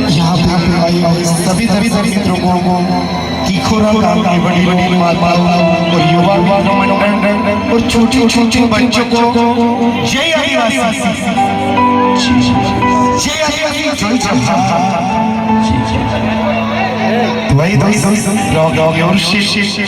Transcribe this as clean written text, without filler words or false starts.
यहाँ पे आए सभी मित्रों को तीखोरा की बड़ी माताओं और युवा और छोटे छोटे बच्चों को जय आदिवासी जय आदिवासी वही और शिष्य